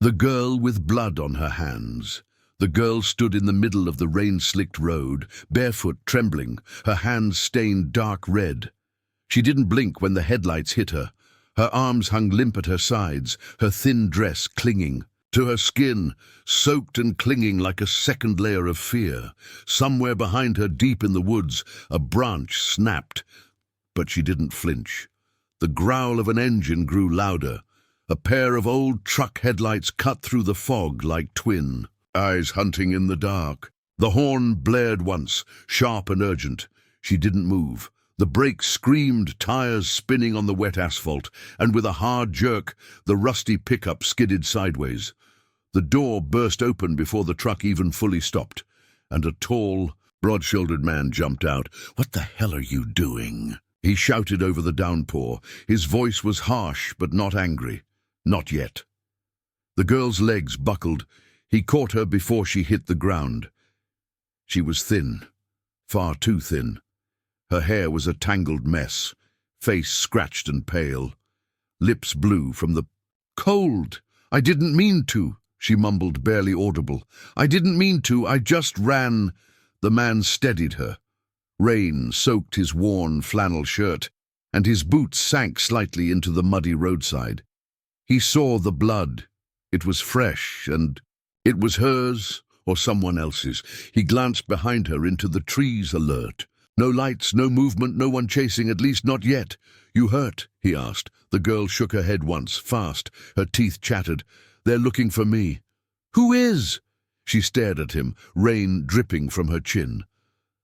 The girl with blood on her hands. The girl stood in the middle of the rain-slicked road, barefoot, trembling, her hands stained dark red. She didn't blink when the headlights hit her. Her arms hung limp at her sides, her thin dress clinging to her skin, soaked and clinging like a second layer of fear. Somewhere behind her, deep in the woods, a branch snapped, but she didn't flinch. The growl of an engine grew louder. A pair of old truck headlights cut through the fog like twin eyes hunting in the dark. The horn blared once, sharp and urgent. She didn't move. The brakes screamed, tires spinning on the wet asphalt, and with a hard jerk, the rusty pickup skidded sideways. The door burst open before the truck even fully stopped, and a tall, broad-shouldered man jumped out. "What the hell are you doing?" He shouted over the downpour. His voice was harsh but not angry. Not yet. The girl's legs buckled. He caught her before she hit the ground. She was thin, far too thin. Her hair was a tangled mess, face scratched and pale, lips blue from the cold. "I didn't mean to," she mumbled, barely audible. "I didn't mean to, I just ran." The man steadied her. Rain soaked his worn flannel shirt, and his boots sank slightly into the muddy roadside. He saw the blood. It was fresh, and it was hers or someone else's. He glanced behind her into the trees, alert. No lights, no movement, no one chasing, at least not yet. "You hurt?" he asked. The girl shook her head once, fast. Her teeth chattered. "They're looking for me." "Who is?" She stared at him, rain dripping from her chin.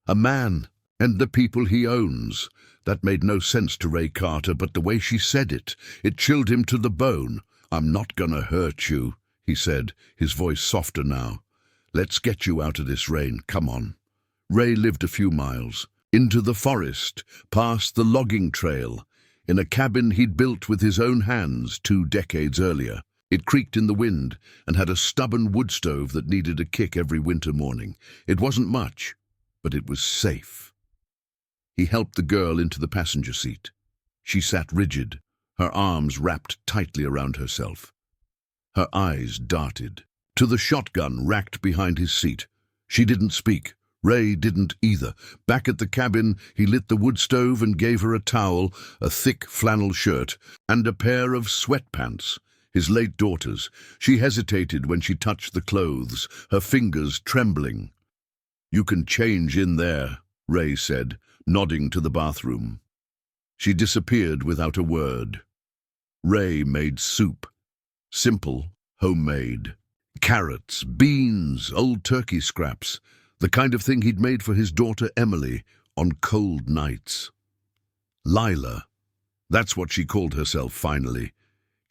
"A man, and the people he owns." That made no sense to Ray Carter, but the way she said it chilled him to the bone. "I'm not gonna hurt you," he said, his voice softer now. "Let's get you out of this rain, come on." Ray lived a few miles. Into the forest, past the logging trail, in a cabin he'd built with his own hands 2 decades earlier. It creaked in the wind and had a stubborn wood stove that needed a kick every winter morning. It wasn't much, but it was safe. He helped the girl into the passenger seat. She sat rigid, her arms wrapped tightly around herself. Her eyes darted to the shotgun racked behind his seat. She didn't speak. Ray didn't either. Back at the cabin, he lit the wood stove and gave her a towel, a thick flannel shirt, and a pair of sweatpants, his late daughter's. She hesitated when she touched the clothes, her fingers trembling. "You can change in there," Ray said, nodding to the bathroom. She disappeared without a word. Ray made soup. Simple, homemade. Carrots, beans, old turkey scraps. The kind of thing he'd made for his daughter Emily on cold nights. Lila, that's what she called herself finally,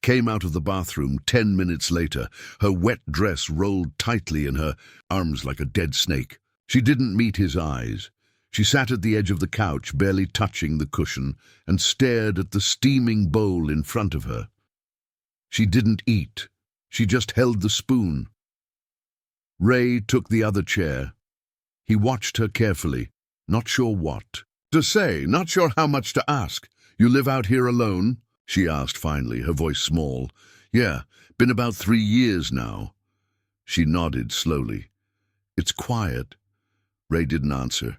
came out of the bathroom 10 minutes later, her wet dress rolled tightly in her arms like a dead snake. She didn't meet his eyes. She sat at the edge of the couch, barely touching the cushion, and stared at the steaming bowl in front of her. She didn't eat. She just held the spoon. Ray took the other chair. He watched her carefully, not sure what to say, not sure how much to ask. "You live out here alone?" she asked finally, her voice small. "Yeah, been about 3 years now." She nodded slowly. "It's quiet." Ray didn't answer.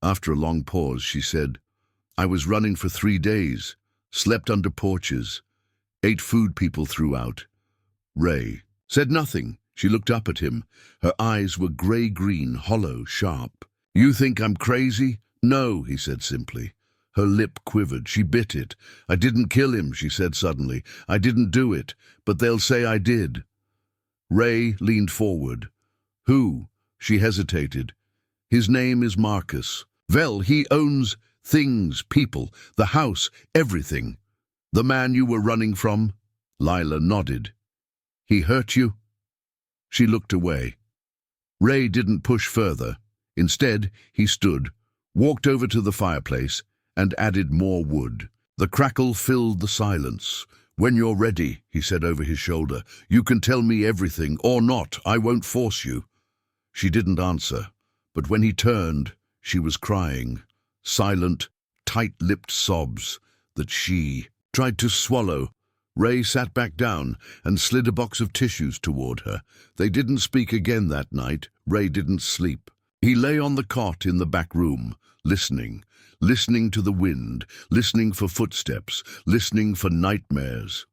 After a long pause, she said, "I was running for 3 days, slept under porches, ate food people threw out." Ray said nothing. She looked up at him. Her eyes were gray-green, hollow, sharp. "You think I'm crazy?" "No," he said simply. Her lip quivered. She bit it. "I didn't kill him," she said suddenly. "I didn't do it, but they'll say I did." Ray leaned forward. "Who?" She hesitated. "His name is Marcus. Well, he owns things, people, the house, everything." "The man you were running from?" Lila nodded. "He hurt you?" She looked away. Ray didn't push further. Instead, he stood, walked over to the fireplace, and added more wood. The crackle filled the silence. "When you're ready," he said over his shoulder, "you can tell me everything, or not. I won't force you." She didn't answer, but when he turned, she was crying, silent, tight-lipped sobs that she tried to swallow, Ray sat back down and slid a box of tissues toward her. They didn't speak again that night. Ray didn't sleep. He lay on the cot in the back room, listening to the wind, listening for footsteps, listening for nightmares.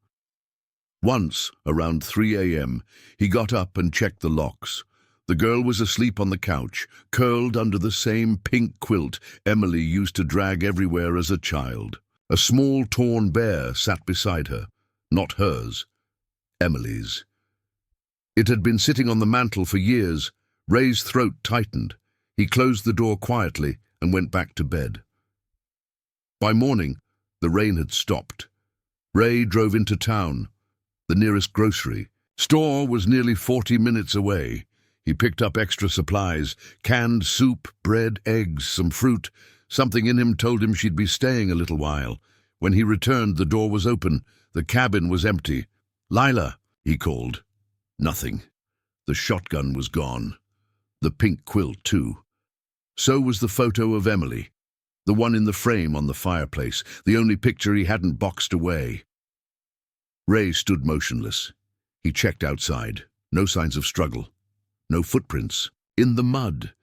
Once, around 3 a.m., he got up and checked the locks. The girl was asleep on the couch, curled under the same pink quilt Emily used to drag everywhere as a child. A small torn bear sat beside her. Not hers, Emily's. It had been sitting on the mantel for years. Ray's throat tightened. He closed the door quietly and went back to bed. By morning, the rain had stopped. Ray drove into town. The nearest grocery store was nearly 40 minutes away. He picked up extra supplies, canned soup, bread, eggs, some fruit. Something in him told him she'd be staying a little while. When he returned, the door was open. The cabin was empty. "Lila," he called. Nothing. The shotgun was gone. The pink quilt, too. So was the photo of Emily, the one in the frame on the fireplace, the only picture he hadn't boxed away. Ray stood motionless. He checked outside. No signs of struggle. No footprints. In the mud.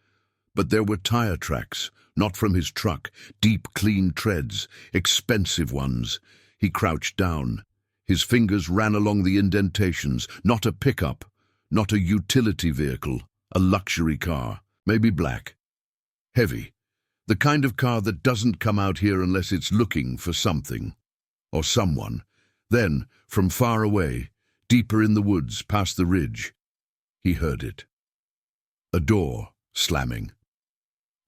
But there were tire tracks, not from his truck, deep, clean treads, expensive ones. He crouched down. His fingers ran along the indentations. Not a pickup, not a utility vehicle, a luxury car, maybe black. Heavy. The kind of car that doesn't come out here unless it's looking for something. Or someone. Then, from far away, deeper in the woods, past the ridge, he heard it. A door slamming.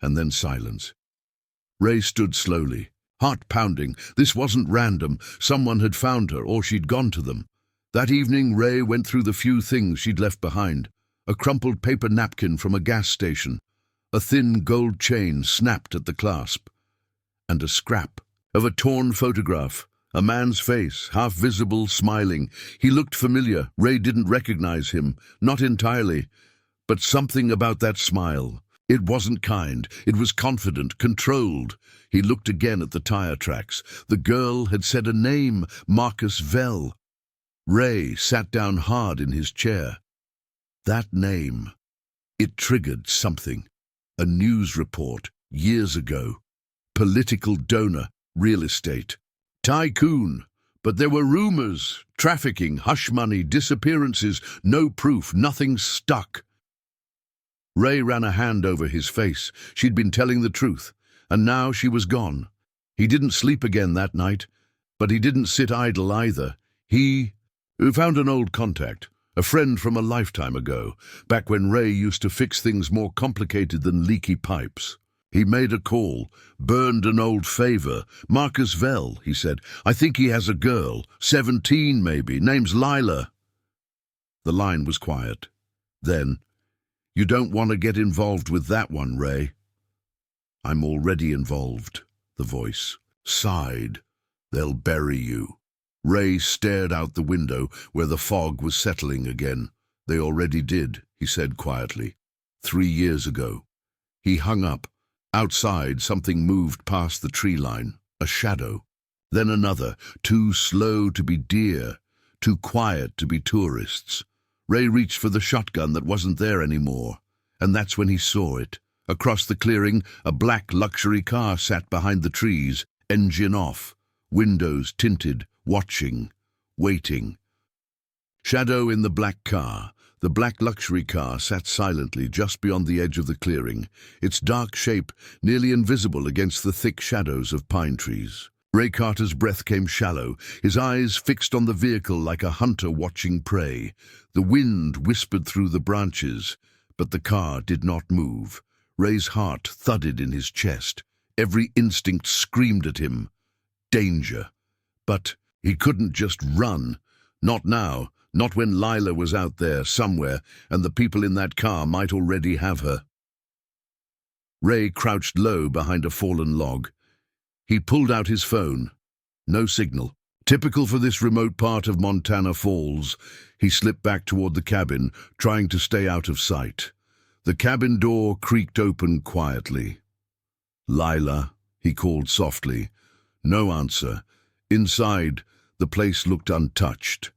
And then silence. Ray stood slowly. Heart pounding. This wasn't random. Someone had found her, or she'd gone to them. That evening, Ray went through the few things she'd left behind. A crumpled paper napkin from a gas station. A thin gold chain snapped at the clasp. And a scrap of a torn photograph. A man's face, half visible, smiling. He looked familiar. Ray didn't recognize him. Not entirely. But something about that smile. It wasn't kind. It was confident, controlled. He looked again at the tire tracks. The girl had said a name, Marcus Vell. Ray sat down hard in his chair. That name. It triggered something. A news report, years ago. Political donor, real estate. Tycoon. But there were rumors, trafficking, hush money, disappearances, no proof, nothing stuck. Ray ran a hand over his face. She'd been telling the truth, and now she was gone. He didn't sleep again that night, but he didn't sit idle either. He found an old contact, a friend from a lifetime ago, back when Ray used to fix things more complicated than leaky pipes. He made a call, burned an old favor. "Marcus Vell," he said. "I think he has a girl, 17 maybe, name's Lila." The line was quiet. Then, "You don't want to get involved with that one, Ray." "I'm already involved," the voice sighed. "They'll bury you." Ray stared out the window where the fog was settling again. "They already did," he said quietly. 3 years ago. He hung up. Outside, something moved past the tree line. A shadow. Then another, too slow to be deer, too quiet to be tourists. Ray reached for the shotgun that wasn't there anymore, and that's when he saw it. Across the clearing, a black luxury car sat behind the trees, engine off, windows tinted, watching, waiting. Shadow in the black car. The black luxury car sat silently just beyond the edge of the clearing, its dark shape nearly invisible against the thick shadows of pine trees. Ray Carter's breath came shallow, his eyes fixed on the vehicle like a hunter watching prey. The wind whispered through the branches, but the car did not move. Ray's heart thudded in his chest. Every instinct screamed at him. Danger. But he couldn't just run. Not now. Not when Lila was out there somewhere, and the people in that car might already have her. Ray crouched low behind a fallen log. He pulled out his phone. No signal. Typical for this remote part of Montana Falls. He slipped back toward the cabin, trying to stay out of sight. The cabin door creaked open quietly. "Lila," he called softly. No answer. Inside, The place looked untouched.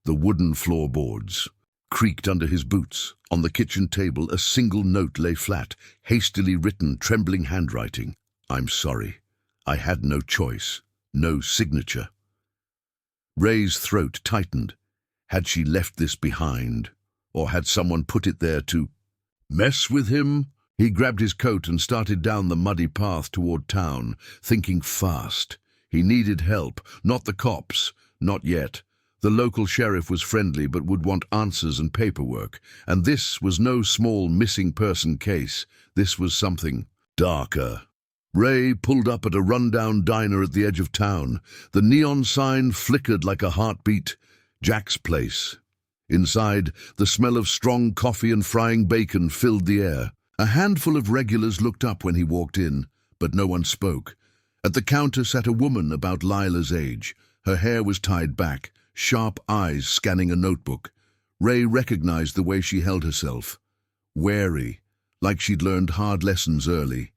The wooden floorboards creaked under his boots. On the kitchen table, a single note lay flat, hastily written, trembling handwriting. "I'm sorry. I had no choice. No signature." Ray's throat tightened. Had she left this behind? Or had someone put it there to mess with him? He grabbed his coat and started down the muddy path toward town, thinking fast. He needed help, not the cops, not yet. The local sheriff was friendly but would want answers and paperwork, and this was no small missing person case. This was something darker. Ray pulled up at a rundown diner at the edge of town. The neon sign flickered like a heartbeat. Jack's Place. Inside, the smell of strong coffee and frying bacon filled the air. A handful of regulars looked up when he walked in, but no one spoke. At the counter sat a woman about Lila's age. Her hair was tied back, sharp eyes scanning a notebook. Ray recognized the way she held herself. Wary, like she'd learned hard lessons early.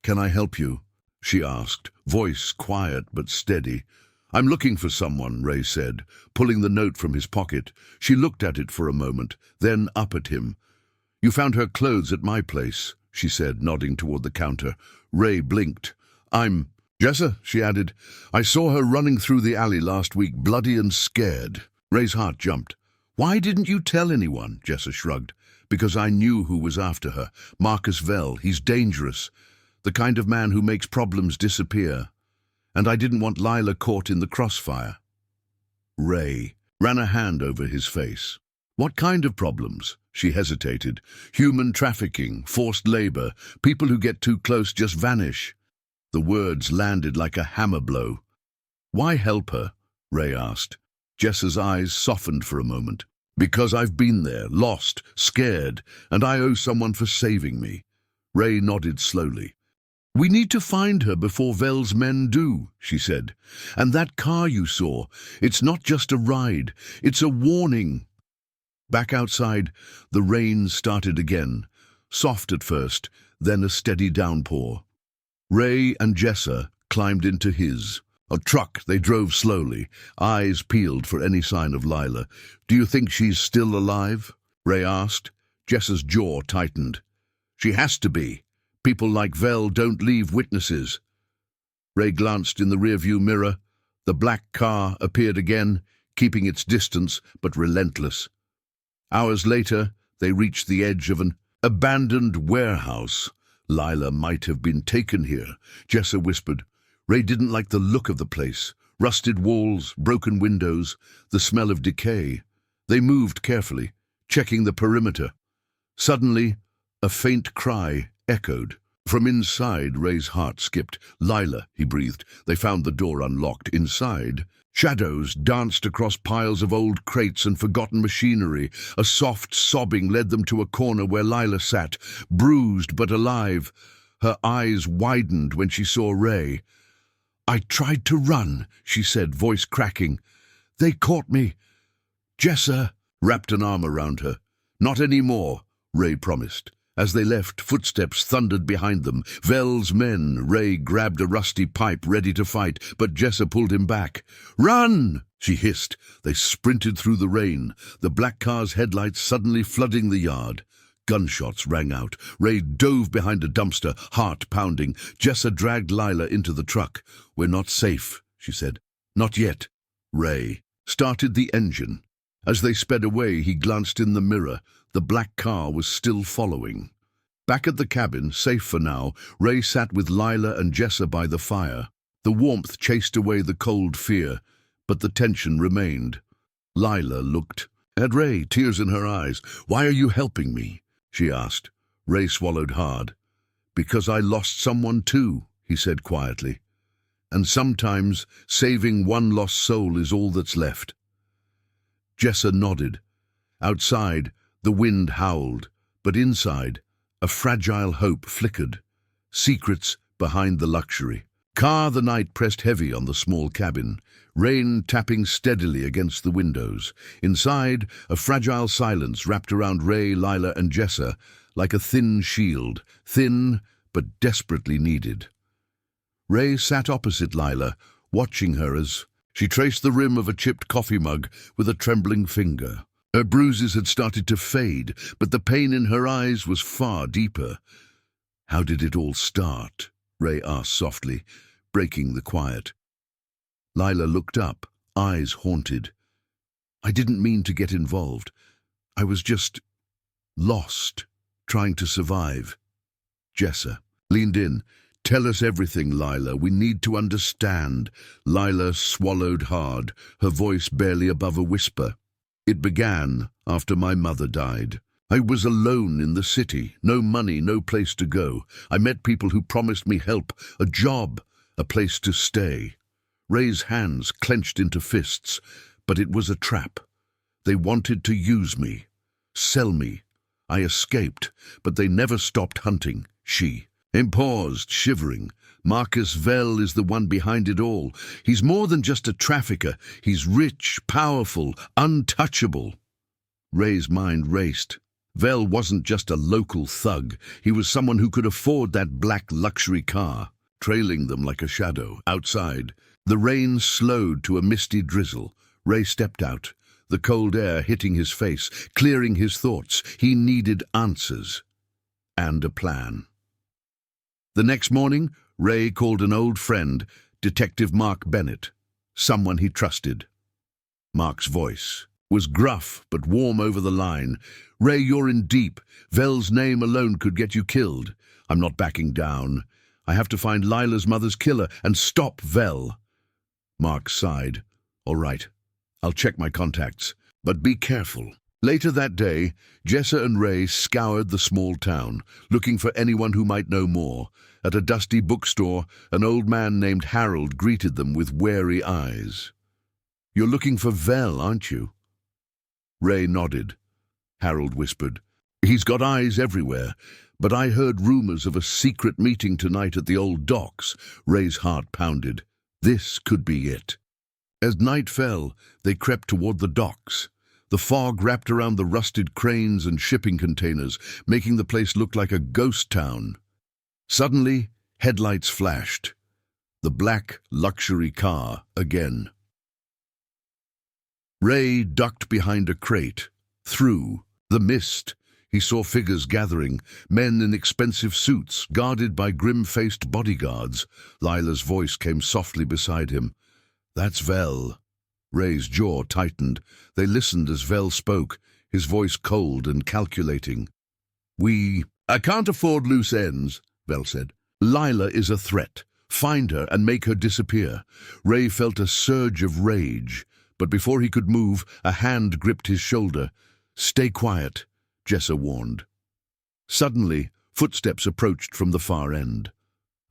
"Can I help you?" she asked, voice quiet but steady. "I'm looking for someone," Ray said, pulling the note from his pocket. She looked at it for a moment, then up at him. "You found her clothes at my place," she said, nodding toward the counter. Ray blinked. "I'm Jessa," she added. "I saw her running through the alley last week, bloody and scared." Ray's heart jumped. "Why didn't you tell anyone?" Jessa shrugged. "Because I knew who was after her. Marcus Vell. He's dangerous. The kind of man who makes problems disappear. And I didn't want Lila caught in the crossfire." Ray ran a hand over his face. "What kind of problems?" She hesitated. "Human trafficking, forced labor, people who get too close just vanish." The words landed like a hammer blow. "Why help her?" Ray asked. Jessa's eyes softened for a moment. "Because I've been there, lost, scared, and I owe someone for saving me." Ray nodded slowly. "We need to find her before Vell's men do," she said. "And that car you saw, it's not just a ride, it's a warning." Back outside, the rain started again, soft at first, then a steady downpour. Ray and Jessa climbed into his. A truck, they drove slowly, eyes peeled for any sign of Lila. "Do you think she's still alive?" Ray asked. Jessa's jaw tightened. "She has to be. People like Vell don't leave witnesses." Ray glanced in the rearview mirror. The black car appeared again, keeping its distance but relentless. Hours later, they reached the edge of an abandoned warehouse. "Lila might have been taken here," Jessa whispered. Ray didn't like the look of the place. Rusted walls, broken windows, the smell of decay. They moved carefully, checking the perimeter. Suddenly, a faint cry echoed. From inside, Ray's heart skipped. "Lila," he breathed. They found the door unlocked. Inside, shadows danced across piles of old crates and forgotten machinery. A soft sobbing led them to a corner where Lila sat, bruised but alive. Her eyes widened when she saw Ray. "I tried to run," she said, voice cracking. "They caught me." Jessa wrapped an arm around her. "Not anymore," Ray promised. As they left, footsteps thundered behind them. Vell's men. Ray grabbed a rusty pipe, ready to fight, but Jessa pulled him back. "Run!" she hissed. They sprinted through the rain, the black car's headlights suddenly flooding the yard. Gunshots rang out. Ray dove behind a dumpster, heart pounding. Jessa dragged Lila into the truck. "We're not safe," she said. "Not yet." Ray started the engine. As they sped away, he glanced in the mirror. The black car was still following. Back at the cabin, safe for now, Ray sat with Lila and Jessa by the fire. The warmth chased away the cold fear, but the tension remained. Lila looked at Ray, tears in her eyes. "Why are you helping me?" she asked. Ray swallowed hard. "Because I lost someone too," he said quietly. "And sometimes saving one lost soul is all that's left." Jessa nodded. Outside, the wind howled, but inside, a fragile hope flickered. Secrets behind the luxury. The night pressed heavy on the small cabin, rain tapping steadily against the windows. Inside, a fragile silence wrapped around Ray, Lila, and Jessa like a thin shield, thin but desperately needed. Ray sat opposite Lila, watching her as She traced the rim of a chipped coffee mug with a trembling finger. Her bruises had started to fade, but the pain in her eyes was far deeper. "How did it all start?" Ray asked softly, breaking the quiet. Lila looked up, eyes haunted. "I didn't mean to get involved. I was just lost, trying to survive." Jessa leaned in. "Tell us everything, Lila. We need to understand." Lila swallowed hard, her voice barely above a whisper. "It began after my mother died. I was alone in the city, no money, no place to go. I met people who promised me help, a job, a place to stay." Ray's hands clenched into fists, but it was a trap. They wanted to use me, sell me. I escaped, but they never stopped hunting. She paused, shivering. "Marcus Vell is the one behind it all. He's more than just a trafficker. He's rich, powerful, untouchable." Ray's mind raced. Vell wasn't just a local thug. He was someone who could afford that black luxury car. Trailing them like a shadow, outside, the rain slowed to a misty drizzle. Ray stepped out, the cold air hitting his face, clearing his thoughts. He needed answers. And a plan. The next morning, Ray called an old friend, Detective Mark Bennett, someone he trusted. Mark's voice was gruff but warm over the line. "Ray, you're in deep. Vell's name alone could get you killed. I'm not backing down. I have to find Lila's mother's killer and stop Vell." Mark sighed. "All right, I'll check my contacts, but be careful." Later that day, Jessa and Ray scoured the small town, looking for anyone who might know more. At a dusty bookstore, an old man named Harold greeted them with wary eyes. "You're looking for Vell, aren't you?" Ray nodded. Harold whispered, "He's got eyes everywhere, but I heard rumors of a secret meeting tonight at the old docks." Ray's heart pounded. This could be it. As night fell, they crept toward the docks. The fog wrapped around the rusted cranes and shipping containers, making the place look like a ghost town. Suddenly, headlights flashed. The black luxury car again. Ray ducked behind a crate. Through the mist, he saw figures gathering, men in expensive suits, guarded by grim-faced bodyguards. Lila's voice came softly beside him. "That's Vell." Ray's jaw tightened. They listened as Vell spoke, his voice cold and calculating. I can't afford loose ends," Vell said. "Lila is a threat. Find her and make her disappear." Ray felt a surge of rage, but before he could move, a hand gripped his shoulder. "Stay quiet," Jessa warned. Suddenly, footsteps approached from the far end.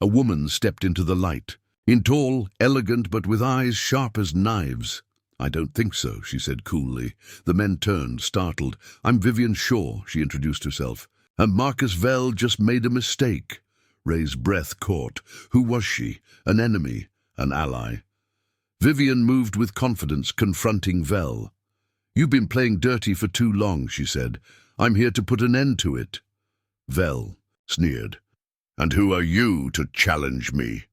A woman stepped into the light, in tall, elegant, but with eyes sharp as knives. "I don't think so," she said coolly. The men turned, startled. "I'm Vivian Shaw," she introduced herself. "And Marcus Vell just made a mistake." Ray's breath caught. Who was she? An enemy? An ally? Vivian moved with confidence, confronting Vell. "You've been playing dirty for too long," she said. "I'm here to put an end to it." Vell sneered. "And who are you to challenge me?"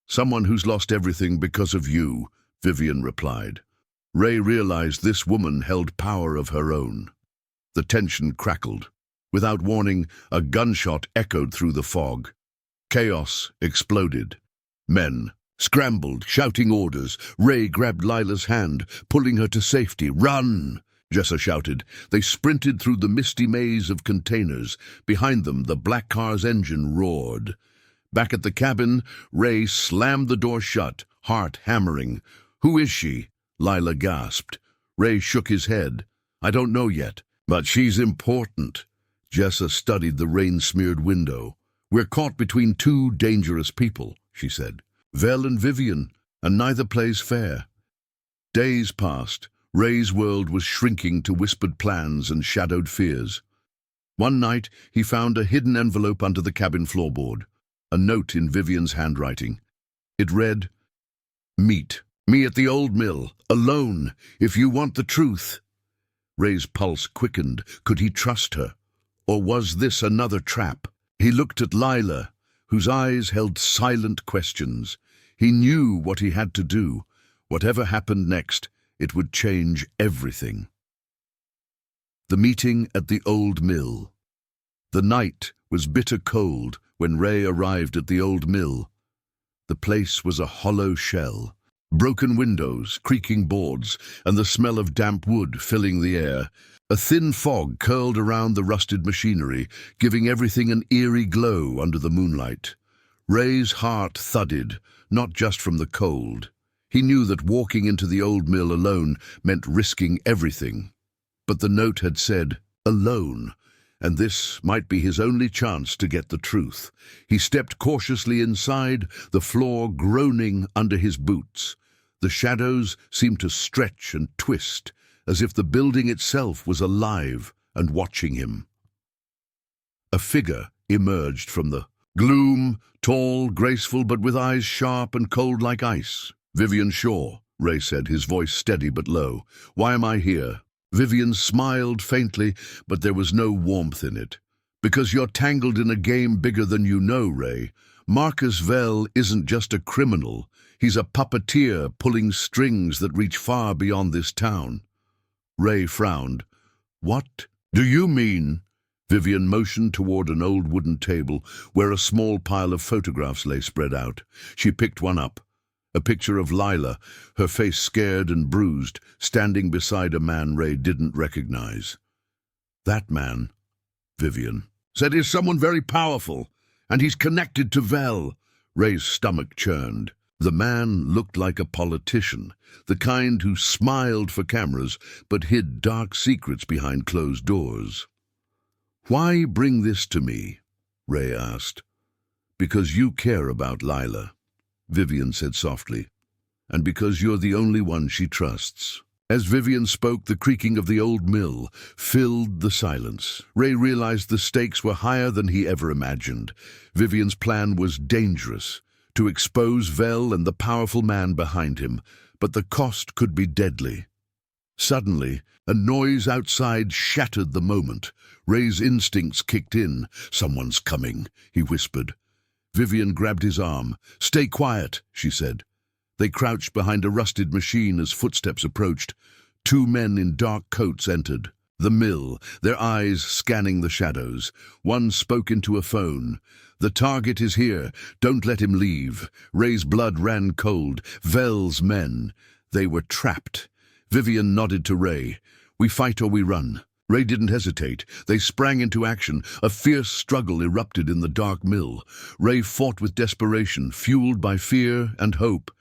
"Someone who's lost everything because of you," Vivian replied. Ray realized this woman held power of her own. The tension crackled. Without warning, a gunshot echoed through the fog. Chaos exploded. Men scrambled, shouting orders. Ray grabbed Lila's hand, pulling her to safety. "Run!" Jessa shouted. They sprinted through the misty maze of containers. Behind them, the black car's engine roared. Back at the cabin, Ray slammed the door shut, heart hammering. "Who is she?" Lila gasped. Ray shook his head. "I don't know yet, but she's important." Jessa studied the rain-smeared window. "We're caught between two dangerous people," she said. "Vell and Vivian, and neither plays fair." Days passed. Ray's world was shrinking to whispered plans and shadowed fears. One night, he found a hidden envelope under the cabin floorboard, a note in Vivian's handwriting. It read, "Meet me at the old mill, alone, if you want the truth." Ray's pulse quickened. Could he trust her? Or was this another trap? He looked at Lila, whose eyes held silent questions. He knew what he had to do. Whatever happened next, it would change everything. The meeting at the old mill. The night was bitter cold when Ray arrived at the old mill. The place was a hollow shell. Broken windows, creaking boards, and the smell of damp wood filling the air. A thin fog curled around the rusted machinery, giving everything an eerie glow under the moonlight. Ray's heart thudded, not just from the cold. He knew that walking into the old mill alone meant risking everything. But the note had said, alone, and this might be his only chance to get the truth. He stepped cautiously inside, the floor groaning under his boots. The shadows seemed to stretch and twist, as if the building itself was alive and watching him. A figure emerged from the gloom, tall, graceful, but with eyes sharp and cold like ice. "Vivian Shaw," Ray said, his voice steady but low. "Why am I here?" Vivian smiled faintly, but there was no warmth in it. "Because you're tangled in a game bigger than you know, Ray. Marcus Vell isn't just a criminal. He's a puppeteer pulling strings that reach far beyond this town." Ray frowned. "What do you mean?" Vivian motioned toward an old wooden table where a small pile of photographs lay spread out. She picked one up. A picture of Lila, her face scared and bruised, standing beside a man Ray didn't recognize. "That man," Vivian said, "is someone very powerful, and he's connected to Vell." Ray's stomach churned. The man looked like a politician, the kind who smiled for cameras but hid dark secrets behind closed doors. "Why bring this to me?" Ray asked. "Because you care about Lila," Vivian said softly, "and because you're the only one she trusts." As Vivian spoke, the creaking of the old mill filled the silence. Ray realized the stakes were higher than he ever imagined. Vivian's plan was dangerous, to expose Vell and the powerful man behind him, but the cost could be deadly. Suddenly, a noise outside shattered the moment. Ray's instincts kicked in. "Someone's coming," he whispered. Vivian grabbed his arm. "Stay quiet," she said. They crouched behind a rusted machine as footsteps approached. Two men in dark coats entered the mill, their eyes scanning the shadows. One spoke into a phone. "The target is here. Don't let him leave." Ray's blood ran cold. Vell's men. They were trapped. Vivian nodded to Ray. "We fight or we run." Ray didn't hesitate. They sprang into action. A fierce struggle erupted in the dark mill. Ray fought with desperation, fueled by fear and hope.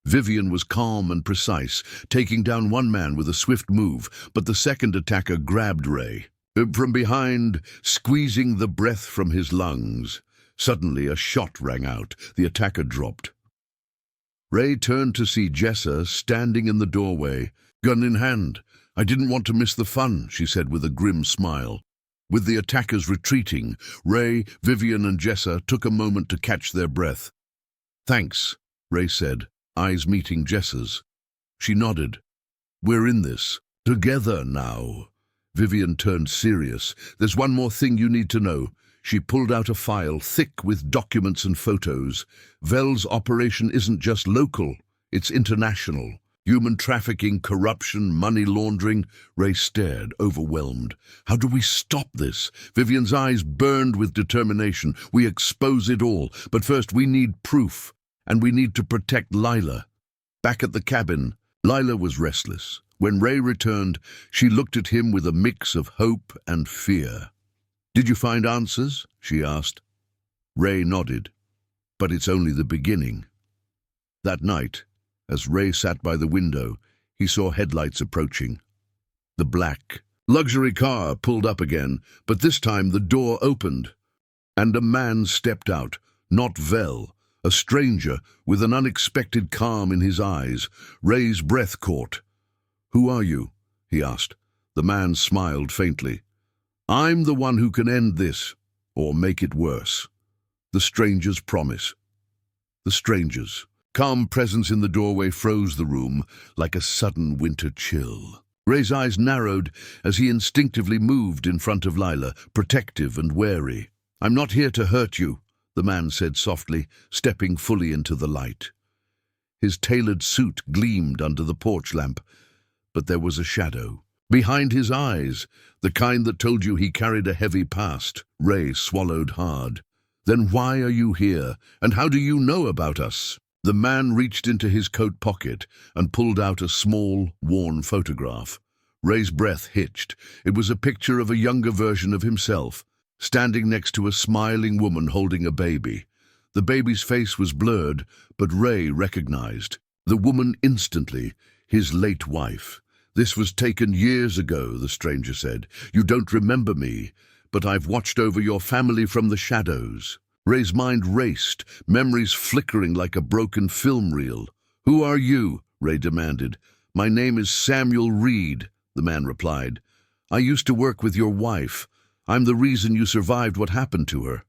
Vivian was calm and precise, taking down one man with a swift move, but the second attacker grabbed Ray from behind, squeezing the breath from his lungs. Suddenly, a shot rang out. The attacker dropped. Ray turned to see Jessa standing in the doorway, gun in hand. "I didn't want to miss the fun," she said with a grim smile. With the attackers retreating, Ray, Vivian, and Jessa took a moment to catch their breath. "Thanks," Ray said, eyes meeting Jessa's. She nodded. "We're in this together now." Vivian turned serious. "There's one more thing you need to know." She pulled out a file thick with documents and photos. "Vell's operation isn't just local, it's international. Human trafficking, corruption, money laundering." Ray stared, overwhelmed. "How do we stop this?" Vivian's eyes burned with determination. "We expose it all, but first we need proof, and we need to protect Lila." Back at the cabin, Lila was restless. When Ray returned, she looked at him with a mix of hope and fear. "Did you find answers?" she asked. Ray nodded. "But it's only the beginning." That night, as Ray sat by the window, he saw headlights approaching. The black luxury car pulled up again, but this time the door opened, and a man stepped out, not Vell, a stranger with an unexpected calm in his eyes. Ray's breath caught. "Who are you?" he asked. The man smiled faintly. "I'm the one who can end this, or make it worse." The stranger's promise. The stranger's calm presence in the doorway froze the room like a sudden winter chill. Ray's eyes narrowed as he instinctively moved in front of Lila, protective and wary. "I'm not here to hurt you," the man said softly, stepping fully into the light. His tailored suit gleamed under the porch lamp, but there was a shadow. Behind his eyes, the kind that told you he carried a heavy past. Ray swallowed hard. "Then why are you here, and how do you know about us?" The man reached into his coat pocket and pulled out a small, worn photograph. Ray's breath hitched. It was a picture of a younger version of himself, standing next to a smiling woman holding a baby. The baby's face was blurred, but Ray recognized the woman instantly, his late wife. "This was taken years ago," the stranger said. "You don't remember me, but I've watched over your family from the shadows." Ray's mind raced, memories flickering like a broken film reel. "Who are you?" Ray demanded. "My name is Samuel Reed," the man replied. "I used to work with your wife. I'm the reason you survived what happened to her."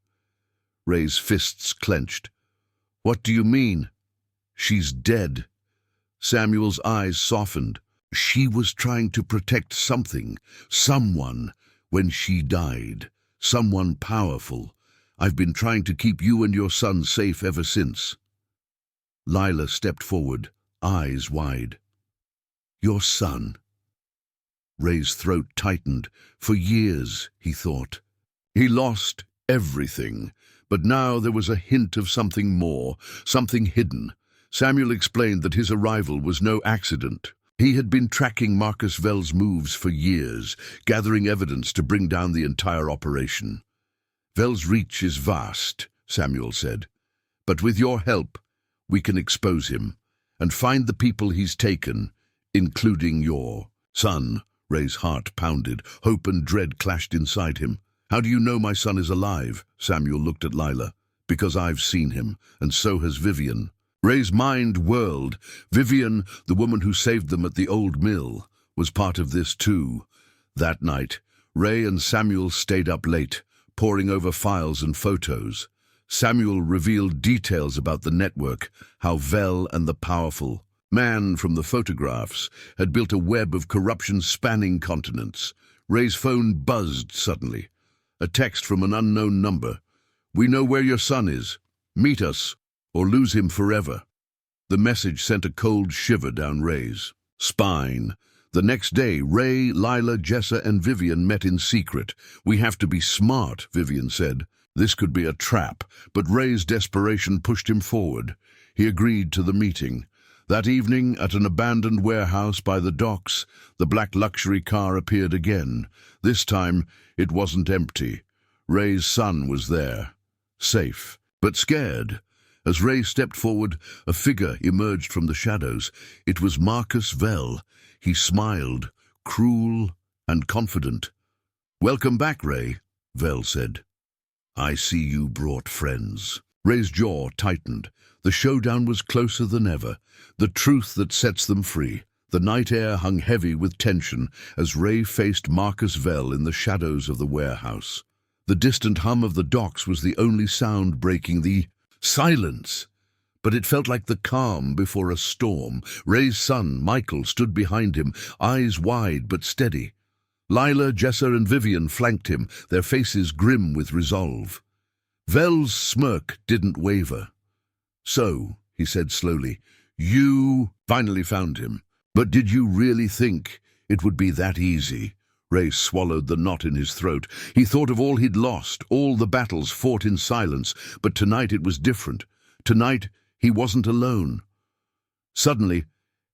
Ray's fists clenched. "What do you mean?" "She's dead." Samuel's eyes softened. "She was trying to protect something, someone, when she died. Someone powerful. I've been trying to keep you and your son safe ever since." Lila stepped forward, eyes wide. "Your son?" Ray's throat tightened. For years, he thought. He lost everything, but now there was a hint of something more, something hidden. Samuel explained that his arrival was no accident. He had been tracking Marcus Vell's moves for years, gathering evidence to bring down the entire operation. "Vell's reach is vast," Samuel said, "but with your help, we can expose him and find the people he's taken, including your son." Ray's heart pounded. Hope and dread clashed inside him. "How do you know my son is alive?" Samuel looked at Lila. "Because I've seen him, and so has Vivian." Ray's mind whirled. Vivian, the woman who saved them at the old mill, was part of this too. That night, Ray and Samuel stayed up late, poring over files and photos. Samuel revealed details about the network, how Vell and the powerful man from the photographs had built a web of corruption spanning continents. Ray's phone buzzed suddenly. A text from an unknown number. "We know where your son is. Meet us, or lose him forever." The message sent a cold shiver down Ray's spine. The next day, Ray, Lila, Jessa, and Vivian met in secret. "We have to be smart," Vivian said. This could be a trap, but Ray's desperation pushed him forward. He agreed to the meeting. That evening, at an abandoned warehouse by the docks, the black luxury car appeared again. This time, it wasn't empty. Ray's son was there, safe, but scared. As Ray stepped forward, a figure emerged from the shadows. It was Marcus Vell. He smiled, cruel and confident. "Welcome back, Ray," Vell said. "I see you brought friends." Ray's jaw tightened. The showdown was closer than ever, the truth that sets them free. The night air hung heavy with tension as Ray faced Marcus Vell in the shadows of the warehouse. The distant hum of the docks was the only sound breaking the silence. But it felt like the calm before a storm. Ray's son, Michael, stood behind him, eyes wide but steady. Lila, Jessa, and Vivian flanked him, their faces grim with resolve. Vell's smirk didn't waver. "So," he said slowly, "you finally found him. But did you really think it would be that easy?" Ray swallowed the knot in his throat. He thought of all he'd lost, all the battles fought in silence, but tonight it was different. Tonight he wasn't alone. Suddenly,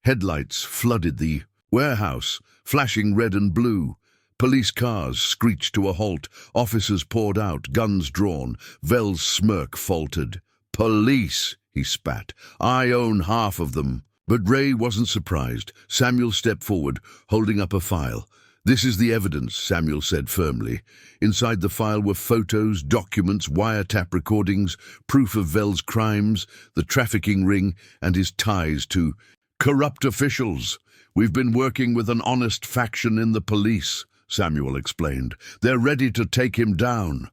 headlights flooded the warehouse, flashing red and blue. Police cars screeched to a halt. Officers poured out, guns drawn. Vell's smirk faltered. "Police," he spat. "I own half of them." But Ray wasn't surprised. Samuel stepped forward, holding up a file. "This is the evidence," Samuel said firmly. Inside the file were photos, documents, wiretap recordings, proof of Vell's crimes, the trafficking ring, and his ties to corrupt officials. "We've been working with an honest faction in the police," Samuel explained. "They're ready to take him down."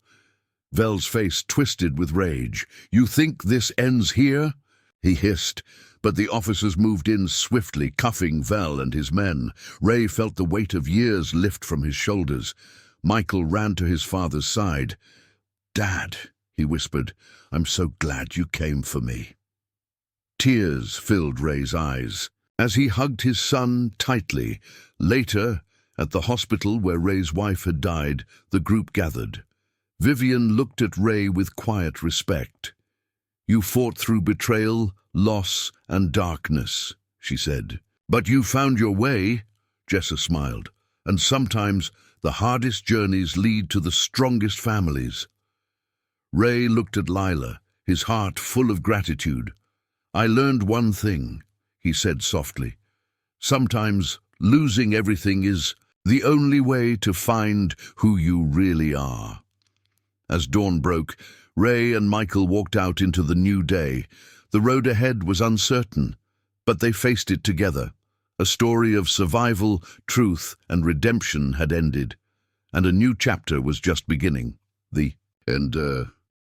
Vell's face twisted with rage. "You think this ends here?" he hissed. But the officers moved in swiftly, cuffing Vell and his men. Ray felt the weight of years lift from his shoulders. Michael ran to his father's side. "Dad," he whispered, "I'm so glad you came for me." Tears filled Ray's eyes as he hugged his son tightly. Later, at the hospital where Ray's wife had died, the group gathered. Vivian looked at Ray with quiet respect. "You fought through betrayal, loss, and darkness," she said. "But you found your way," Jessa smiled. "And sometimes the hardest journeys lead to the strongest families." Ray looked at Lila, his heart full of gratitude. "I learned one thing," he said softly. "Sometimes losing everything is the only way to find who you really are." As dawn broke, Ray and Michael walked out into the new day. The road ahead was uncertain, but they faced it together. A story of survival, truth, and redemption had ended, and a new chapter was just beginning. The end.